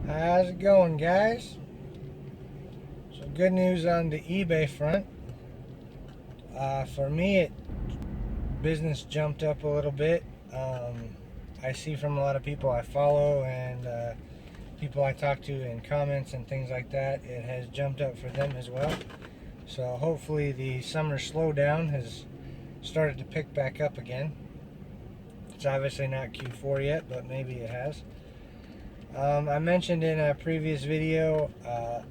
How's it going, guys? So good news on the eBay front. For me, business jumped up a little bit. I see from a lot of people I follow and people I talk to in comments and things like that, it has jumped up for them as well. So hopefully the summer slowdown has started to pick back up again. It's obviously not Q4 yet, but maybe it has. I mentioned in a previous video,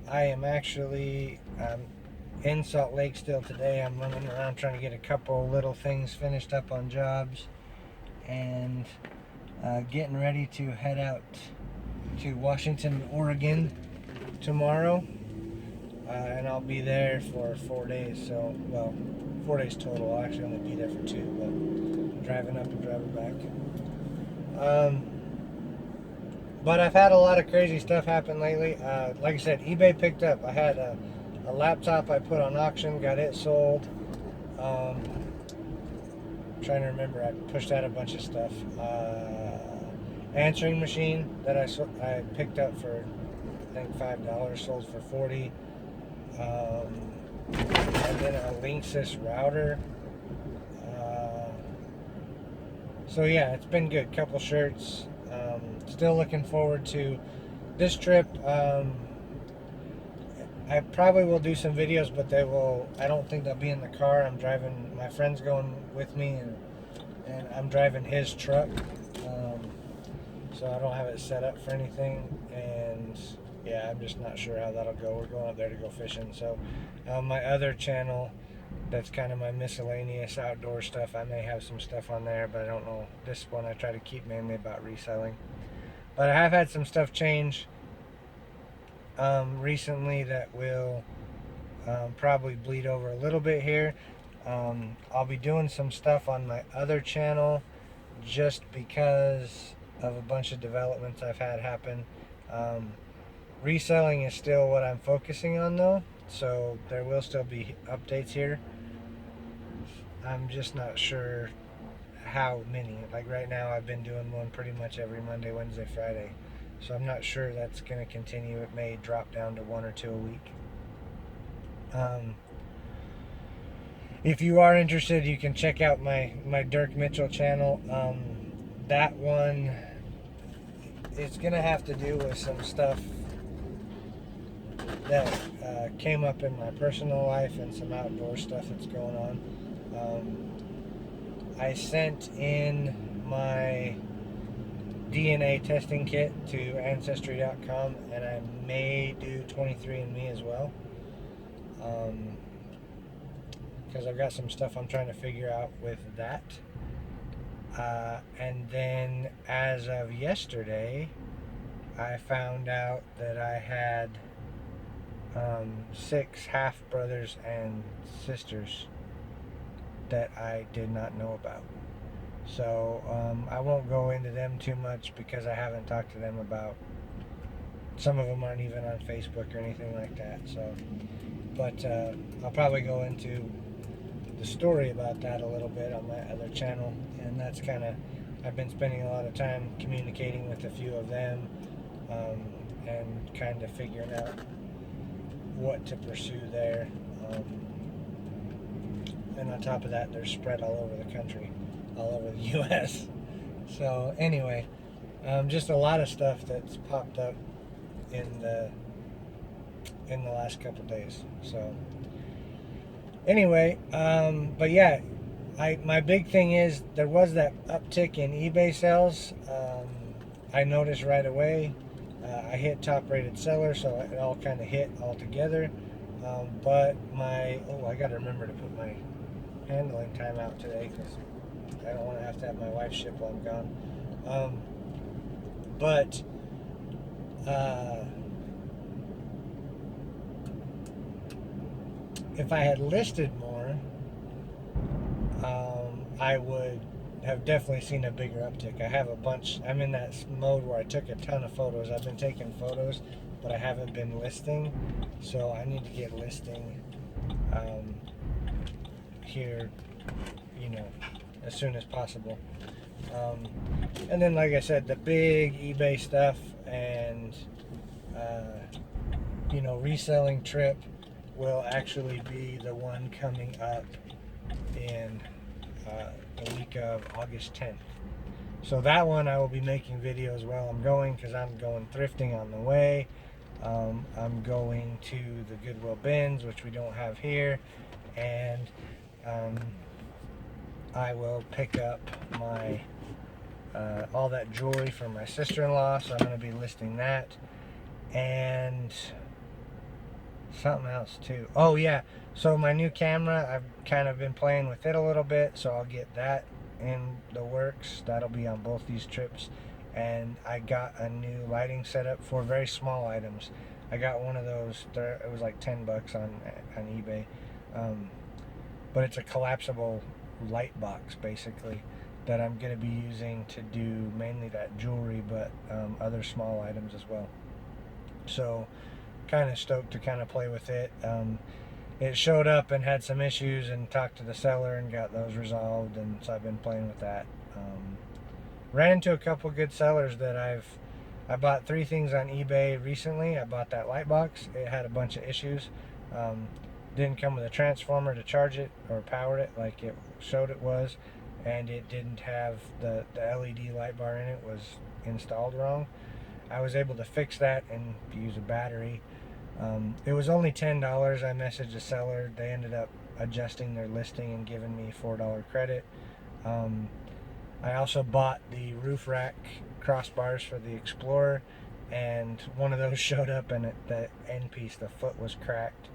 I am actually in Salt Lake still today. I'm running around trying to get a couple little things finished up on jobs and getting ready to head out to Washington, Oregon tomorrow. And I'll be there for 4 days. So, well, 4 days total. I'll actually only be there for 2, but driving up and driving back. But I've had a lot of crazy stuff happen lately. Like I said, eBay picked up. I had a laptop I put on auction, got it sold. Trying to remember, I pushed out a bunch of stuff. Answering machine that I picked up for I think $5, sold for 40. And then a Linksys router. So yeah, it's been good. Couple shirts. Still looking forward to this trip. I probably will do some videos, but I don't think they'll be in the car. I'm driving, my friend's going with me, and I'm driving his truck. So I don't have it set up for anything, and yeah, I'm just not sure how that'll go. We're going up there to go fishing. So my other channel, that's kind of my miscellaneous outdoor stuff, I may have some stuff on there, but I don't know. This one I try to keep mainly about reselling. But I have had some stuff change recently that will probably bleed over a little bit here. I'll be doing some stuff on my other channel just because of a bunch of developments I've had happen. Reselling is still what I'm focusing on though, so there will still be updates here. I'm just not sure how many. Like right now I've been doing one pretty much every Monday, Wednesday, Friday. So I'm not sure that's going to continue. It may drop down to 1 or 2 a week. If you are interested, you can check out my Dirk Mitchell channel. That one, it's going to have to do with some stuff that came up in my personal life and some outdoor stuff that's going on. I sent in my DNA testing kit to ancestry.com, and I may do 23andMe as well, because I've got some stuff I'm trying to figure out with that. And then as of yesterday, I found out that I had 6 half brothers and sisters that I did not know about. So I won't go into them too much because I haven't talked to them about. Some of them aren't even on Facebook or anything like that. So, but I'll probably go into the story about that a little bit on my other channel, and that's kind of, I've been spending a lot of time communicating with a few of them, and kind of figuring out what to pursue there. And on top of that, they're spread all over the country, all over the U.S. So anyway, just a lot of stuff that's popped up in the last couple days. So anyway, but yeah, my big thing is there was that uptick in eBay sales. I noticed right away. I hit top rated seller, so it all kind of hit all together. But I got to remember to put my handling time out today because I don't want to have my wife ship while I'm gone. But if I had listed more, I would have definitely seen a bigger uptick. I have a bunch. I'm in that mode where I took a ton of photos. I've been taking photos, but I haven't been listing, so I need to get listing here, as soon as possible. And then, like I said, the big eBay stuff and reselling trip will actually be the one coming up in the week of August 10th. So that one I will be making videos while I'm going, because I'm going thrifting on the way. I'm going to the Goodwill bins, which we don't have here, and I will pick up my all that jewelry from my sister-in-law, so I'm going to be listing that, and something else too. Oh yeah, so my new camera, I've kind of been playing with it a little bit, so I'll get that in the works. That'll be on both these trips. And I got a new lighting setup for very small items. I got one of those, it was like 10 bucks on eBay, but it's a collapsible light box basically that I'm going to be using to do mainly that jewelry, but other small items as well. So kind of stoked to kind of play with it. It showed up and had some issues, and talked to the seller and got those resolved, and so I've been playing with that. Ran into a couple good sellers that I bought 3 things on eBay recently. I bought that light box. It had a bunch of issues. Didn't come with a transformer to charge it or power it like it showed it was, and it didn't have the LED light bar in it was installed wrong. I was able to fix that and use a battery. It was only $10. I messaged the seller. They ended up adjusting their listing and giving me $4 credit. I also bought the roof rack crossbars for the Explorer, and one of those showed up, and the end piece, the foot, was cracked.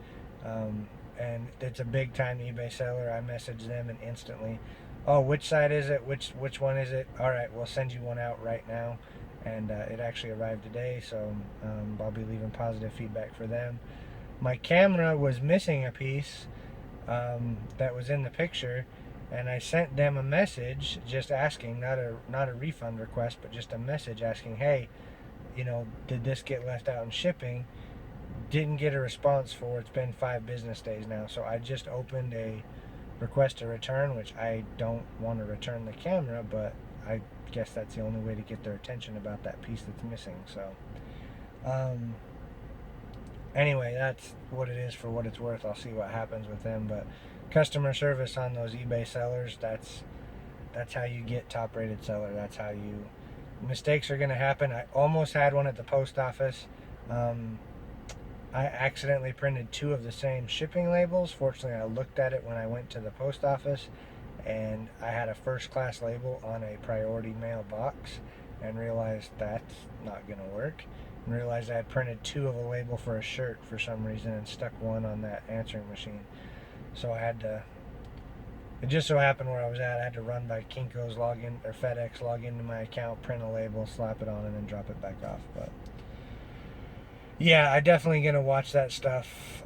And it's a big time eBay seller. I messaged them and instantly, oh, which side is it? Which one is it? All right, we'll send you one out right now. And it actually arrived today, so I'll be leaving positive feedback for them. My camera was missing a piece that was in the picture, and I sent them a message just asking, not a refund request, but just a message asking, hey, did this get left out in shipping? Didn't get a response for, it's been 5 business days now. So I just opened a request to return, which I don't want to return the camera, but I guess that's the only way to get their attention about that piece that's missing. So anyway, that's what it is for what it's worth. I'll see what happens with them, but customer service on those eBay sellers, that's how you get top rated seller. That's how you, mistakes are going to happen. I almost had one at the post office. I accidentally printed 2 of the same shipping labels. Fortunately, I looked at it when I went to the post office, and I had a first class label on a priority mail box, and realized that's not going to work, and realized I had printed 2 of a label for a shirt for some reason and stuck one on that answering machine. So I had to, it just so happened where I was at, I had to run by Kinko's, login, or FedEx, log into my account, print a label, slap it on, and then drop it back off. But yeah, I definitely going to watch that stuff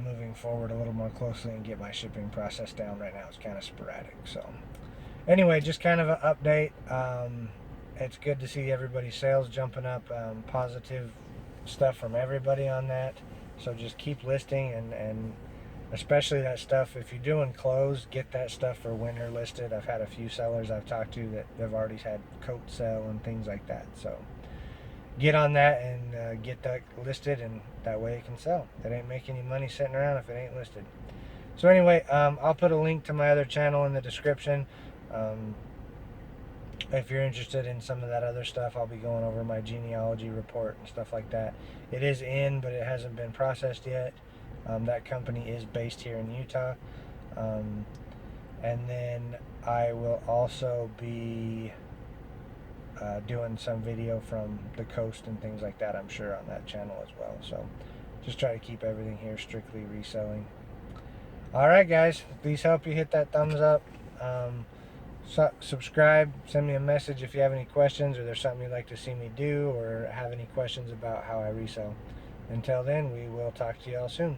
moving forward a little more closely and get my shipping process down. Right now it's kind of sporadic. So anyway, just kind of an update. It's good to see everybody's sales jumping up. Positive stuff from everybody on that. So just keep listing, and especially that stuff, if you're doing clothes, get that stuff for winter listed. I've had a few sellers I've talked to that have already had coats sell and things like that. So get on that and get that listed, and that way it can sell. It ain't making any money sitting around if it ain't listed. So anyway, I'll put a link to my other channel in the description. If you're interested in some of that other stuff, I'll be going over my genealogy report and stuff like that. It is in, but it hasn't been processed yet. That company is based here in Utah. And then I will also be doing some video from the coast and things like that, I'm sure, on that channel as well. So just try to keep everything here strictly reselling. Alright guys, if these help you, hit that thumbs up, subscribe, send me a message if you have any questions, or there's something you'd like to see me do, or have any questions about how I resell. Until then, we will talk to you all soon.